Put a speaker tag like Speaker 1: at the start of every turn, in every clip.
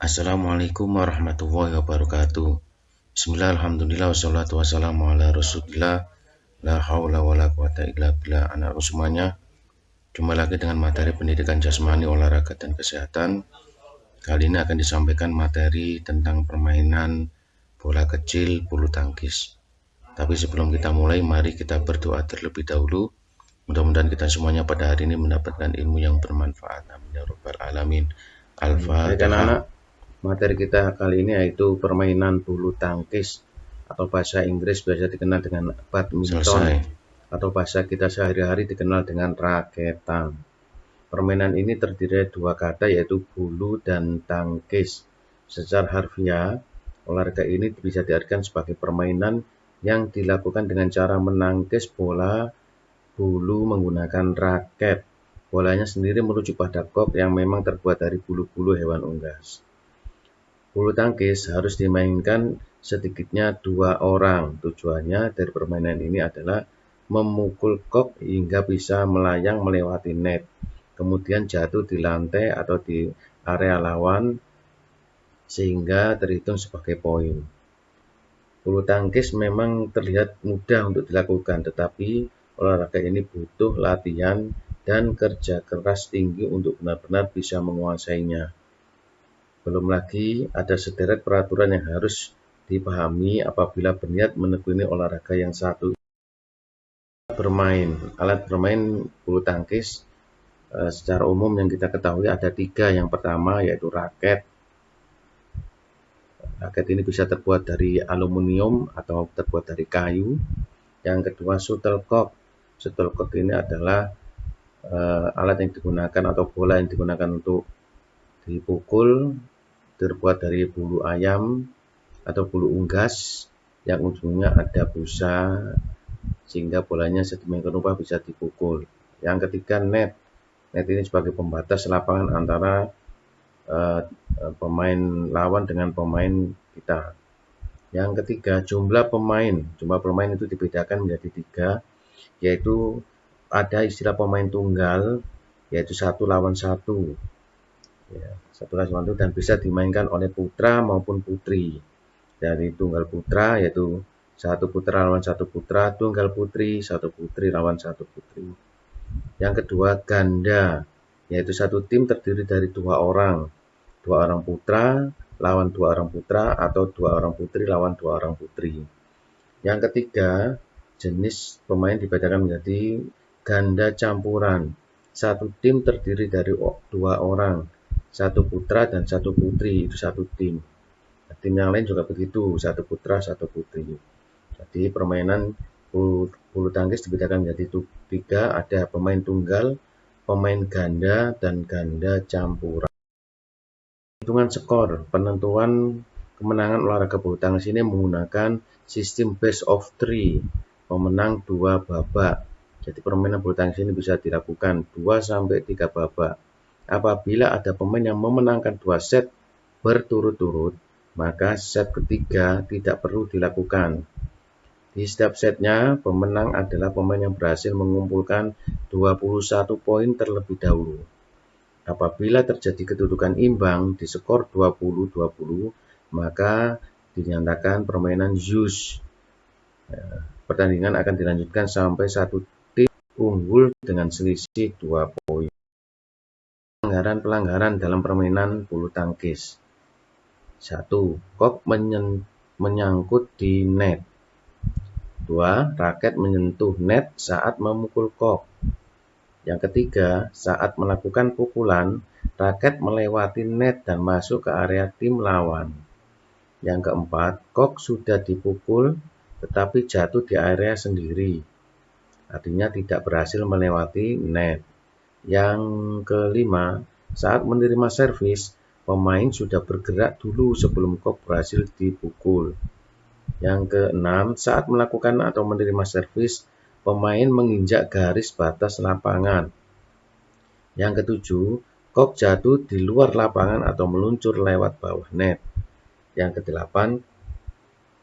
Speaker 1: Assalamualaikum warahmatullahi wabarakatuh. Bismillah, alhamdulillah, wassalatu wassalamu ala rasulillah. La haula wa la quwata illa billah. Anak semuanya, jumpa lagi dengan materi pendidikan jasmani, olahraga, dan kesehatan. Kali ini akan disampaikan materi tentang permainan bola kecil bulu tangkis. Tapi sebelum kita mulai, mari kita berdoa terlebih dahulu. Mudah-mudahan kita semuanya pada hari ini mendapatkan ilmu yang bermanfaat. Amin ya rabbal alamin.
Speaker 2: Baik anak-anak,
Speaker 1: Al-Fatihah.
Speaker 2: materi kita kali ini yaitu permainan bulu tangkis atau bahasa Inggris biasa dikenal dengan badminton
Speaker 1: Selesai.
Speaker 2: atau bahasa kita sehari-hari dikenal dengan raketan. Permainan ini terdiri dari dua kata yaitu bulu dan tangkis. Secara harfiah, olahraga ini bisa diartikan sebagai permainan yang dilakukan dengan cara menangkis bola bulu menggunakan raket. Bolanya sendiri merujuk pada kok yang memang terbuat dari bulu-bulu hewan unggas. Bulu tangkis harus dimainkan sedikitnya 2 orang. Tujuannya dari permainan ini adalah memukul kok hingga bisa melayang melewati net, kemudian jatuh di lantai atau di area lawan sehingga terhitung sebagai poin. Bulu tangkis memang terlihat mudah untuk dilakukan, tetapi olahraga ini butuh latihan dan kerja keras tinggi untuk benar-benar bisa menguasainya. Belum lagi ada sederet peraturan yang harus dipahami apabila berniat menekuni olahraga yang satu. Alat bermain bulu tangkis secara umum yang kita ketahui ada 3. Yang pertama yaitu raket. Raket ini bisa terbuat dari aluminium atau terbuat dari kayu. Yang kedua shuttlecock. Shuttlecock ini adalah alat yang digunakan atau bola yang digunakan untuk dipukul, terbuat dari bulu ayam atau bulu unggas yang ujungnya ada busa sehingga bolanya sedemikian rupa bisa dipukul. Yang ketiga net. Net ini sebagai pembatas lapangan antara pemain lawan dengan pemain kita. Yang ketiga jumlah pemain. Jumlah pemain itu dibedakan menjadi 3, yaitu ada istilah pemain tunggal yaitu 1 lawan 1. Ya, 1 lawan 1 dan bisa dimainkan oleh putra maupun putri. Dari tunggal putra yaitu 1 putra lawan 1 putra, tunggal putri 1 putri lawan 1 putri. Yang kedua ganda, yaitu 1 tim terdiri dari 2 orang, 2 orang putra lawan 2 orang putra atau 2 orang putri lawan 2 orang putri. Yang ketiga, jenis pemain dibedakan menjadi ganda campuran. 1 tim terdiri dari 2 orang, 1 putra dan 1 putri, itu 1 tim. Tim yang lain juga begitu, 1 putra, 1 putri. Jadi permainan bulu tangkis dibedakan menjadi 3, ada pemain tunggal, pemain ganda, dan ganda campuran. Hitungan skor, penentuan kemenangan olahraga bulu tangkis ini menggunakan sistem best of 3, pemenang 2 babak. Jadi permainan bulu tangkis ini bisa dilakukan 2-3 babak. Apabila ada pemain yang memenangkan 2 set berturut-turut, maka set ketiga tidak perlu dilakukan. Di setiap setnya, pemenang adalah pemain yang berhasil mengumpulkan 21 poin terlebih dahulu. Apabila terjadi kedudukan imbang di skor 20-20, maka dinyatakan permainan use. Pertandingan akan dilanjutkan sampai 1 tim unggul dengan selisih 2 poin. Pelanggaran dalam permainan bulu tangkis. 1. Kok menyangkut di net. 2. Raket menyentuh net saat memukul kok. Yang ketiga, saat melakukan pukulan, raket melewati net dan masuk ke area tim lawan. Yang keempat, kok sudah dipukul tetapi jatuh di area sendiri. Artinya tidak berhasil melewati net. Yang kelima, saat menerima servis, pemain sudah bergerak dulu sebelum kok berhasil dipukul. Yang keenam, saat melakukan atau menerima servis, pemain menginjak garis batas lapangan. Yang ketujuh, kok jatuh di luar lapangan atau meluncur lewat bawah net. Yang kedelapan,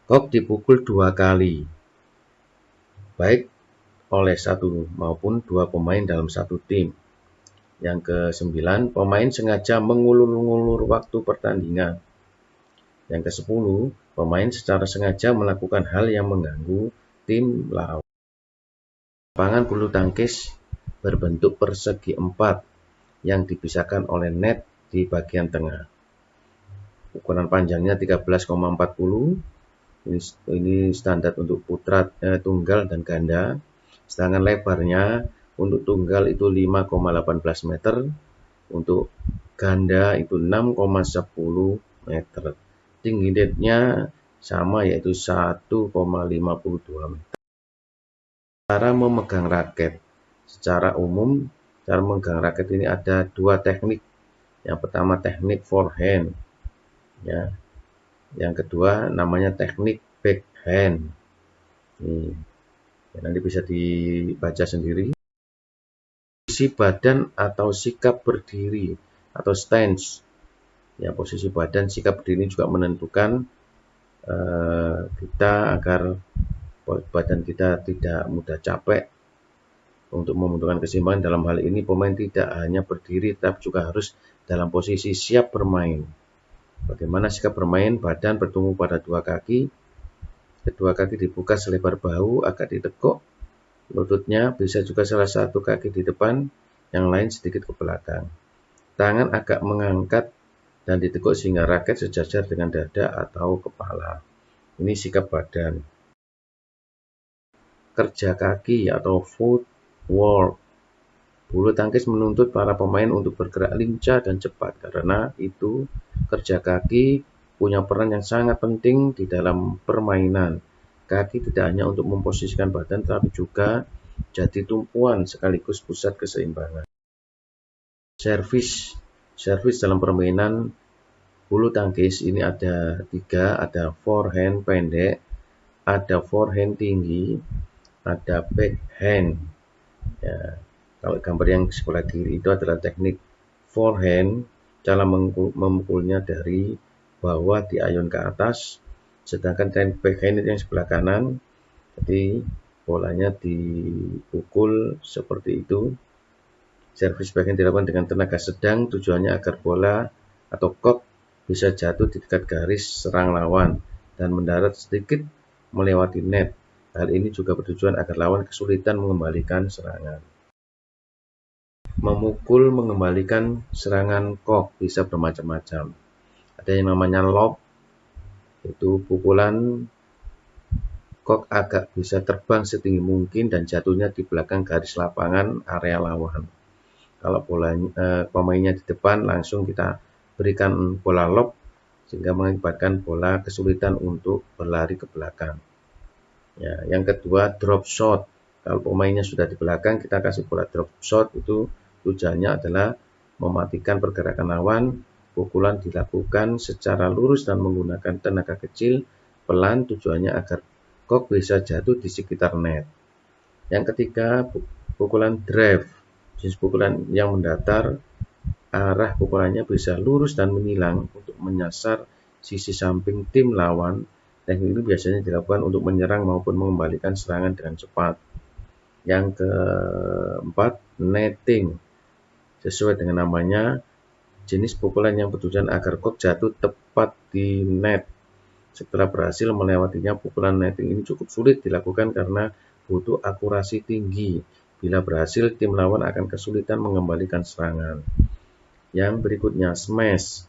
Speaker 2: kok dipukul 2 kali, baik oleh 1 maupun 2 pemain dalam 1 tim. Yang ke-9, pemain sengaja mengulur-ngulur waktu pertandingan. Yang ke-10, pemain secara sengaja melakukan hal yang mengganggu tim lawan. Lapangan bulu tangkis berbentuk persegi 4 yang dipisahkan oleh net di bagian tengah. Ukuran panjangnya 13,40. Ini standar untuk putra, tunggal dan ganda. Sedangkan lebarnya untuk tunggal itu 5,18 meter, untuk ganda itu 6,10 meter. Tinggi netnya sama, yaitu 1,52 meter. Cara memegang raket. Secara umum, cara memegang raket ini ada dua teknik. Yang pertama teknik forehand, ya. Yang kedua namanya teknik backhand. Ini ya, nanti bisa dibaca sendiri. Posisi badan atau sikap berdiri atau stance. Ya, posisi badan, sikap berdiri juga menentukan kita agar badan kita tidak mudah capek. Untuk membutuhkan keseimbangan dalam hal ini, pemain tidak hanya berdiri, tetapi juga harus dalam posisi siap bermain. Bagaimana sikap bermain? Badan bertumpu pada dua kaki, kedua kaki dibuka selebar bahu, agak ditekuk lututnya, bisa juga salah satu kaki di depan, yang lain sedikit ke belakang. Tangan agak mengangkat dan ditekuk sehingga raket sejajar dengan dada atau kepala. Ini sikap badan. Kerja kaki atau footwork. Bulu tangkis menuntut para pemain untuk bergerak lincah dan cepat. Karena itu, kerja kaki punya peran yang sangat penting di dalam permainan. Kaki tidak hanya untuk memposisikan badan, tetapi juga jadi tumpuan sekaligus pusat keseimbangan. Servis dalam permainan bulu tangkis ini ada 3, ada forehand pendek, ada forehand tinggi, ada backhand. Ya, kalau gambar yang sebelah kiri itu adalah teknik forehand, cara memukulnya dari bawah diayun ke atas, sedangkan teknik backhand itu yang sebelah kanan, jadi bolanya dipukul seperti itu. Servis backhand dilakukan dengan tenaga sedang, tujuannya agar bola atau kok bisa jatuh di dekat garis serang lawan dan mendarat sedikit melewati net. Hal ini juga bertujuan agar lawan kesulitan mengembalikan serangan. Memukul mengembalikan serangan kok bisa bermacam-macam. Ada yang namanya lob, itu pukulan kok agak bisa terbang setinggi mungkin dan jatuhnya di belakang garis lapangan area lawan. Kalau pemainnya di depan, langsung kita berikan bola lob sehingga mengakibatkan bola kesulitan untuk berlari ke belakang. Ya, yang kedua drop shot. Kalau pemainnya sudah di belakang, kita kasih bola drop shot, itu tujuannya adalah mematikan pergerakan lawan. Pukulan dilakukan secara lurus dan menggunakan tenaga kecil, pelan, tujuannya agar kok bisa jatuh di sekitar net. Yang ketiga, pukulan drive. Jenis pukulan yang mendatar, arah pukulannya bisa lurus dan menyilang untuk menyasar sisi samping tim lawan. Teknik ini biasanya dilakukan untuk menyerang maupun mengembalikan serangan dengan cepat. Yang keempat, netting. Sesuai dengan namanya, jenis pukulan yang bertujuan agar kok jatuh tepat di net. Setelah berhasil melewatinya, pukulan netting ini cukup sulit dilakukan karena butuh akurasi tinggi. Bila berhasil, tim lawan akan kesulitan mengembalikan serangan. Yang berikutnya, smash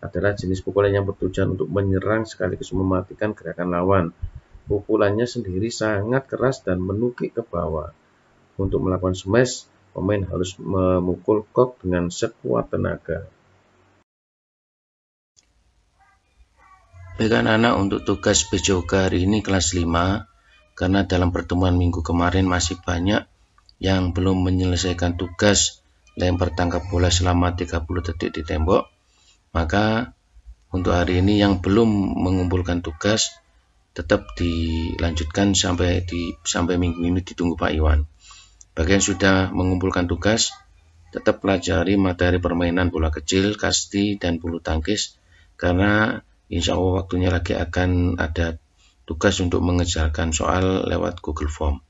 Speaker 2: adalah jenis pukulan yang bertujuan untuk menyerang sekaligus mematikan gerakan lawan. Pukulannya sendiri sangat keras dan menukik ke bawah. Untuk melakukan smash, pemain harus memukul kok dengan sekuat tenaga.
Speaker 1: Baik anak-anak, untuk tugas PJOK hari ini kelas 5, karena dalam pertemuan minggu kemarin masih banyak yang belum menyelesaikan tugas lempar tangkap bola selama 30 detik di tembok, maka untuk hari ini yang belum mengumpulkan tugas tetap dilanjutkan sampai minggu ini, ditunggu Pak Iwan. Bagi yang sudah mengumpulkan tugas, tetap pelajari materi permainan bola kecil, kasti, dan bulu tangkis, karena insya Allah waktunya lagi akan ada tugas untuk mengerjakan soal lewat Google Form.